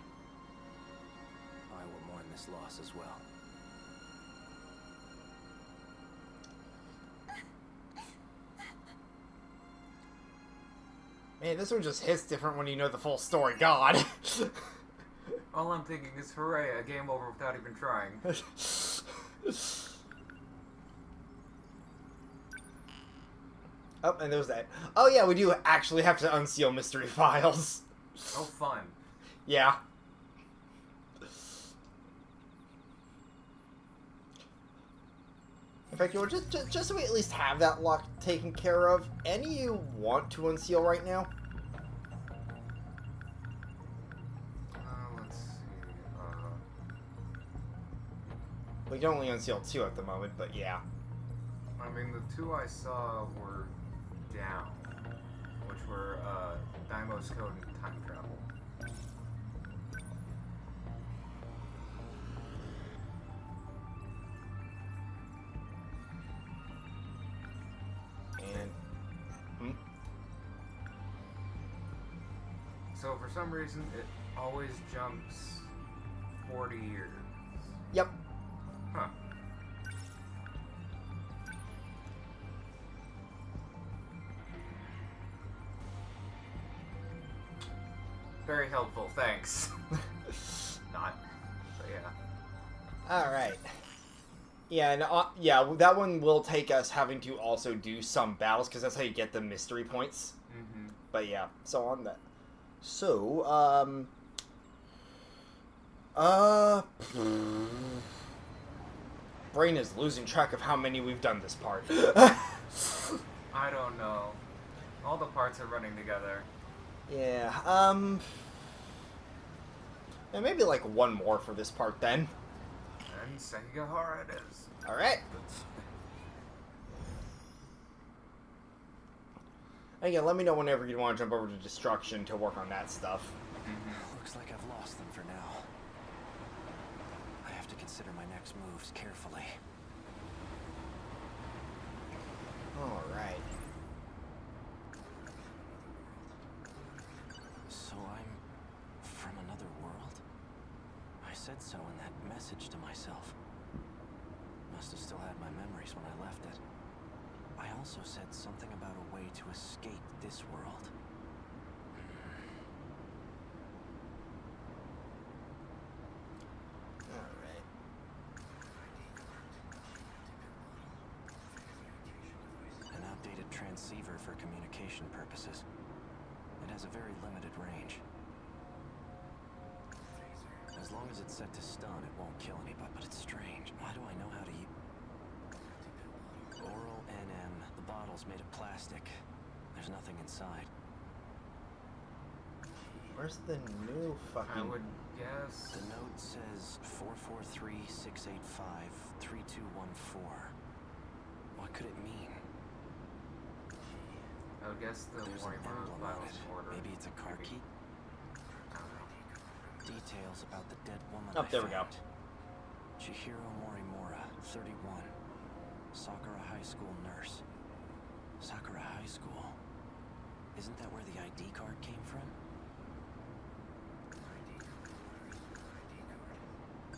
I will mourn this loss as well. Man, this one just hits different when you know the full story. God. All I'm thinking is, hooray, a game over without even trying. Oh, and there's that. Oh yeah, we do actually have to unseal mystery files. Oh, fun. Yeah. In fact, you know, just so we at least have that lock taken care of, any you want to unseal right now? Let's see. We can only unseal 2 at the moment, but yeah. I mean, the 2 I saw were down, which were Daimo's Code and Time Travel. And So for some reason, it always jumps 40 years. Yep. Huh. Very helpful, thanks. Not, but yeah. Alright. Yeah, and yeah, that one will take us having to also do some battles, because that's how you get the mystery points. Mm-hmm. But yeah, so on that. So, brain is losing track of how many we've done this part. I don't know. All the parts are running together. Yeah, and maybe like one more for this part then. And Sekigahara it is. Alright. Again, let me know whenever you want to jump over to Destruction to work on that stuff. Looks like I've lost them for now. I have to consider my next moves carefully. Alright. So I'm from another world? I said so in that message to myself. Must have still had my memories when I left it. I also said something about a way to escape this world. Alright. An outdated transceiver for communication purposes. It has a very limited range. As long as it's set to stun, it won't kill anybody, but it's strange. Why do I know how to use... Oral NM. The bottle's made of plastic. There's nothing inside. Where's the new fucking... I would guess... The note says 443-685-3214. What could it mean? I would guess the There's an Morimoto emblem on files it. order. Maybe it's a car key? I don't know. Details about the dead woman Oh, I there we go. found. Chihiro Morimura, 31. Sakura High School nurse. Sakura High School. Isn't that where the ID card came from?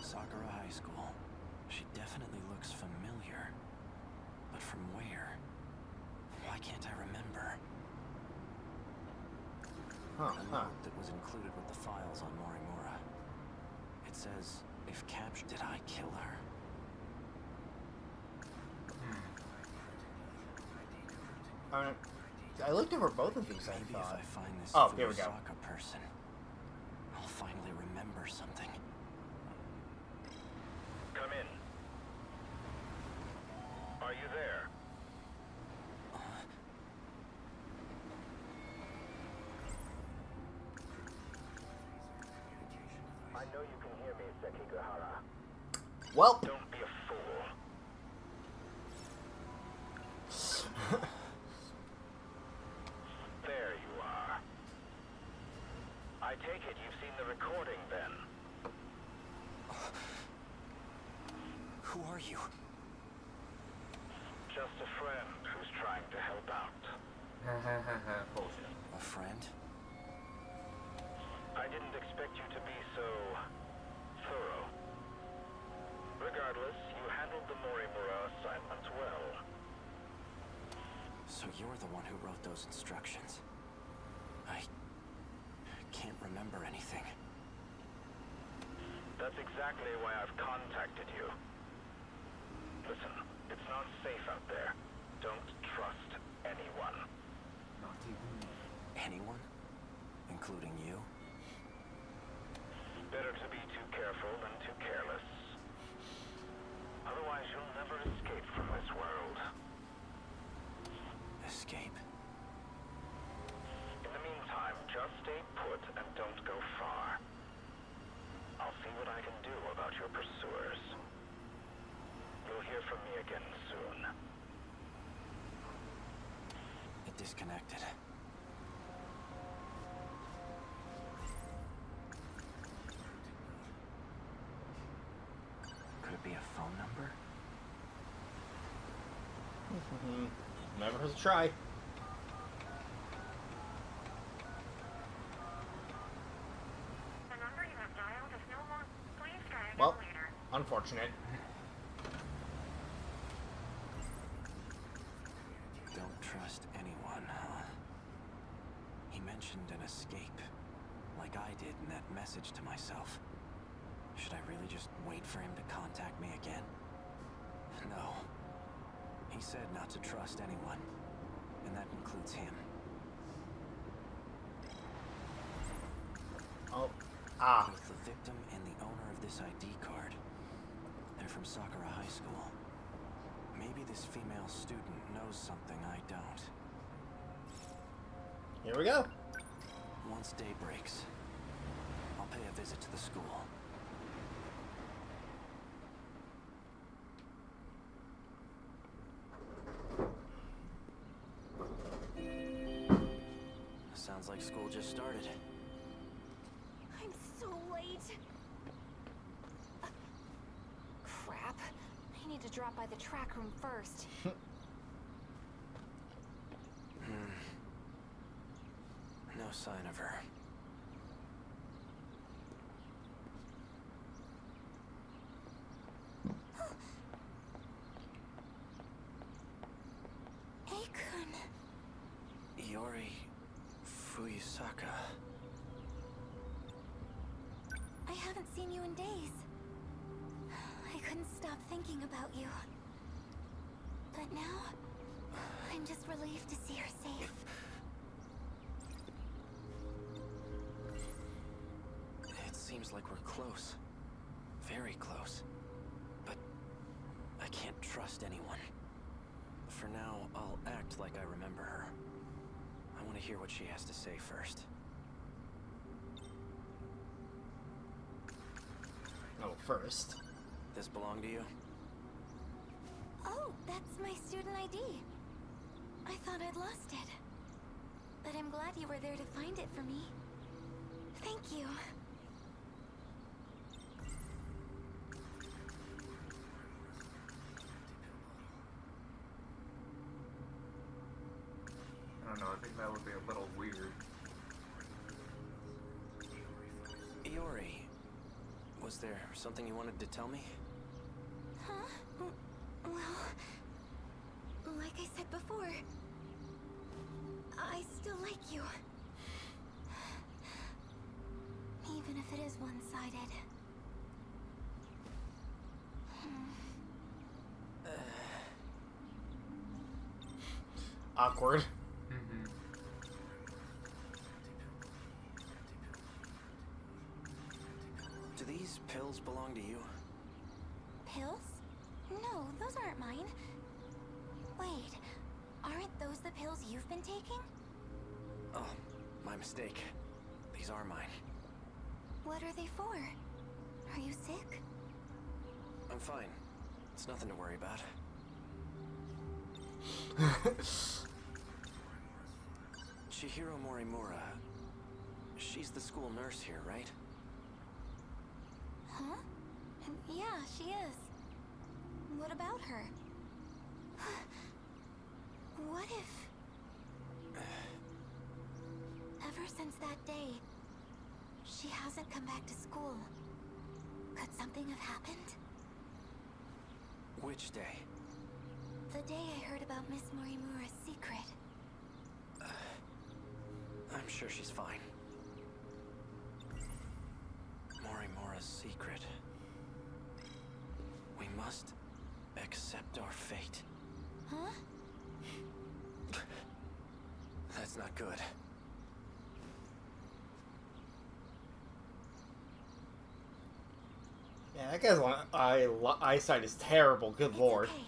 Sakura High School. She definitely looks familiar. But from where? Why can't I remember? Huh, A note that was included with the files on Morimura. It says, if captured, did I kill her? I looked over both of these, I Maybe thought. if I find this Oh, here we go. Fuyusaka person, I'll finally remember something. Come in. Are you there? I know you can hear me, Sekigahara. Well, Don't be a fool. There you are. I take it you've seen the recording then. Who are you? Just a friend who's trying to help out. Bullshit. A friend? I didn't expect you to be so thorough. Regardless, you handled the Morimura assignment well. So you're the one who wrote those instructions. I can't remember anything. That's exactly why I've contacted you. Listen, it's not safe out there. Don't trust anyone. Not even me. Anyone? Including you? Better to be too careful than too careless. Otherwise, you'll never escape from this world. Escape? In the meantime, just stay put and don't go far. I'll see what I can do about your pursuers. You'll hear from me again soon. It disconnected. Could it be a phone number? never hurts to try. The number you have dialed is no longer. Please try again Well, later. unfortunate. Don't trust anyone, huh? He mentioned an escape, like I did in that message to myself. Should I really just wait for him to contact me again? No. He said not to trust anyone, and that includes him. Oh, Both the victim and the owner of this ID card. They're from Sakura High School. Maybe this female student knows something I don't. here we go. Once day breaks, I'll pay a visit to the school. Sounds like school just started. I'm so late. Crap. I need to drop by the track room first. No sign of her. Akun. Iori Fuyusaka. I haven't seen you in days. I couldn't stop thinking about you. But now, I'm just relieved to see her safe. It seems like we're close. Very close. But I can't trust anyone. For now, I'll act like I remember her. I want to hear what she has to say first. Oh, first. This belong to you? Oh, that's my student ID. I thought I'd lost it. But I'm glad you were there to find it for me. Thank you. I don't know, I think that would be a little weird. Iori, was there something you wanted to tell me? Huh? Well, like I said before, I still like you. Even if it is one-sided. Awkward. Mm-hmm. Do these pills belong to you? Pills? No, those aren't mine. Wait, aren't those the pills you've been taking? Oh, my mistake. These are mine. What are they for? Are you sick? I'm fine. It's nothing to worry about. Chihiro Morimura. She's the school nurse here, right? Huh? Yeah, she is. What about her? What if... Ever since that day, she hasn't come back to school. Could something have happened? Which day? The day I heard about Miss Morimura's secret. I'm sure she's fine. Morimura's secret. We must accept our fate. Huh? That's not good. Yeah, that guy's eyesight is terrible. Good It's lord. okay.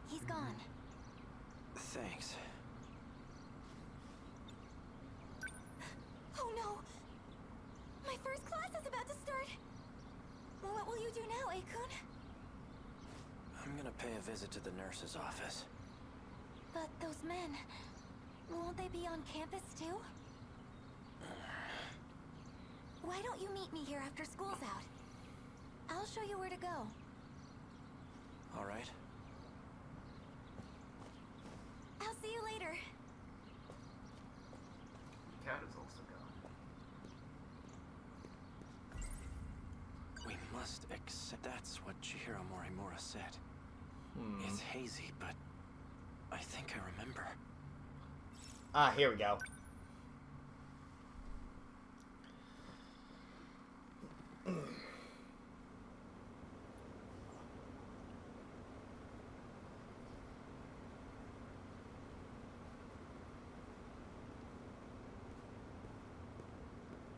He's gone. Thanks. Oh no! My first class is about to start! What will you do now, Akun? I'm gonna pay a visit to the nurse's office. But those men... Won't they be on campus too? Why don't you meet me here after school's out? I'll show you where to go. All right. I'll see you later. Cat is also gone. We must accept. That's what Chihiro Morimura said. It's hazy, but I think I remember. Ah, here we go.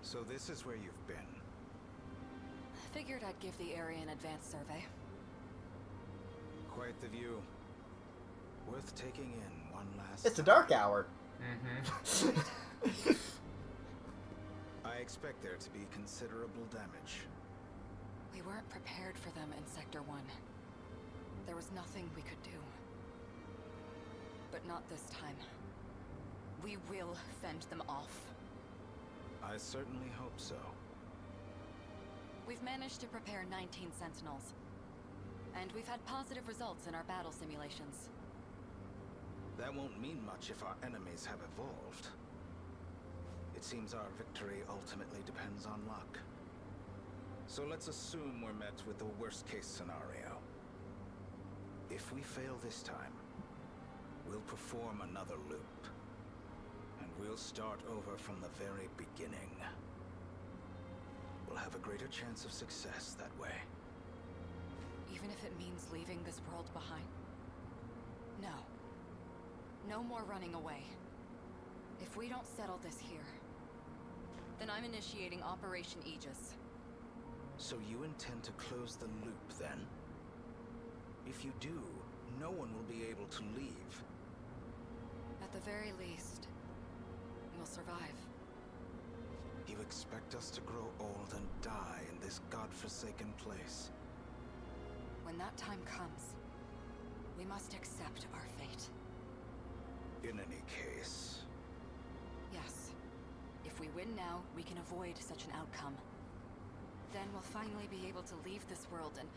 So this is where you've been. Figured I'd give the area an advanced survey. Quite the view. Worth taking in one last It's a time. dark hour. Mm-hmm. I expect there to be considerable damage. We weren't prepared for them in Sector 1. There was nothing we could do. But not this time. We will fend them off. I certainly hope so. We've managed to prepare 19 Sentinels. And we've had positive results in our battle simulations. That won't mean much if our enemies have evolved. It seems our victory ultimately depends on luck. So let's assume we're met with the worst-case scenario. If we fail this time, we'll perform another loop. And we'll start over from the very beginning. We'll have a greater chance of success that way. Even if it means leaving this world behind? No. No more running away. If we don't settle this here, then I'm initiating Operation Aegis. So you intend to close the loop, then? If you do, no one will be able to leave. At the very least, we'll survive. You expect us to grow old and die in this godforsaken place? When that time comes, we must accept our fate. In any case... Yes. If we win now, we can avoid such an outcome. Then we'll finally be able to leave this world and...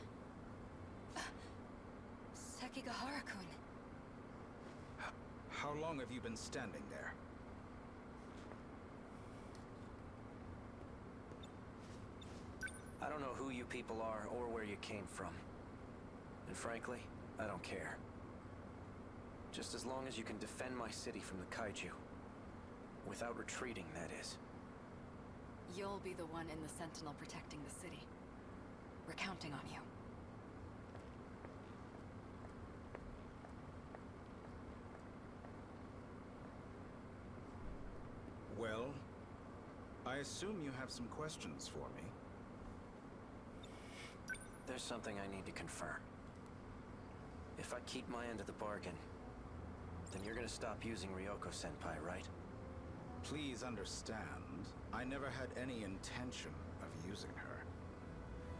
Sekigahara-kun. How long have you been standing there? I don't know who you people are or where you came from. And frankly, I don't care. Just as long as you can defend my city from the kaiju, Without retreating, that is. You'll be the one in the Sentinel protecting the city. We're counting on you. Well, I assume you have some questions for me. There's something I need to confirm. If I keep my end of the bargain, then you're gonna stop using Ryoko-senpai, right? Please understand, I never had any intention of using her.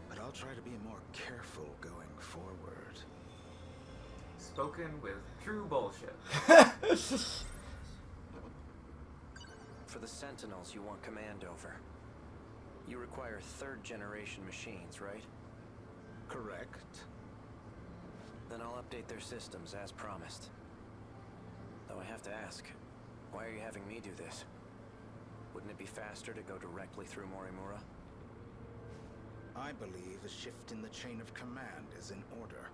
But I'll try to be more careful going forward. Spoken with true bullshit. For the Sentinels you want command over, you require third-generation machines, right? Correct. Then I'll update their systems as promised. Though I have to ask, why are you having me do this? Wouldn't it be faster to go directly through Morimura? I believe a shift in the chain of command is in order.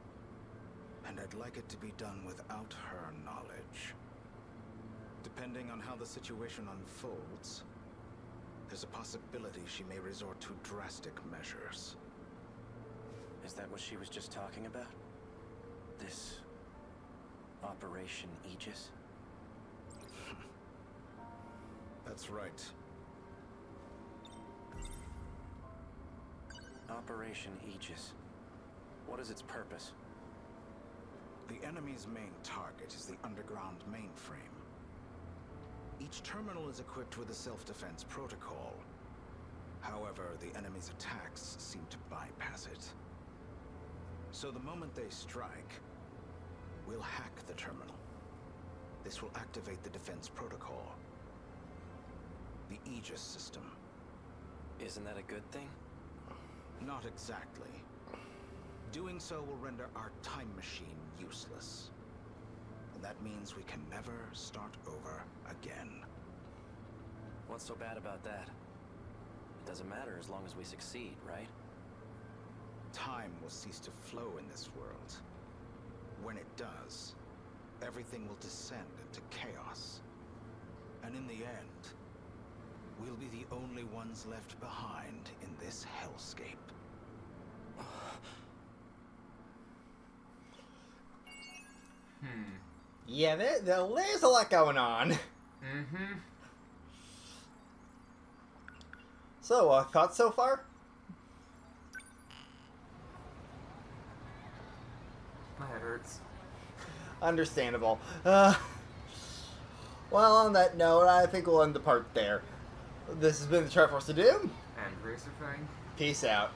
And I'd like it to be done without her knowledge. Depending on how the situation unfolds, there's a possibility she may resort to drastic measures. Is that what she was just talking about? This Operation Aegis? That's right. Operation Aegis. What is its purpose? The enemy's main target is the underground mainframe. Each terminal is equipped with a self-defense protocol. However, the enemy's attacks seem to bypass it. So the moment they strike, we'll hack the terminal. This will activate the defense protocol. The Aegis system. Isn't that a good thing? Not exactly. Doing so will render our time machine useless. And that means we can never start over again. What's so bad about that? It doesn't matter as long as we succeed, right? Time will cease to flow in this world. When it does, everything will descend into chaos. And in the end, we'll be the only ones left behind in this hellscape. Yeah, there's a lot going on. Mm-hmm. So, thoughts so far? My head hurts. Understandable. Well, on that note, I think we'll end the part there. This has been the Triforce of Doom. And Racer Fang. Peace out.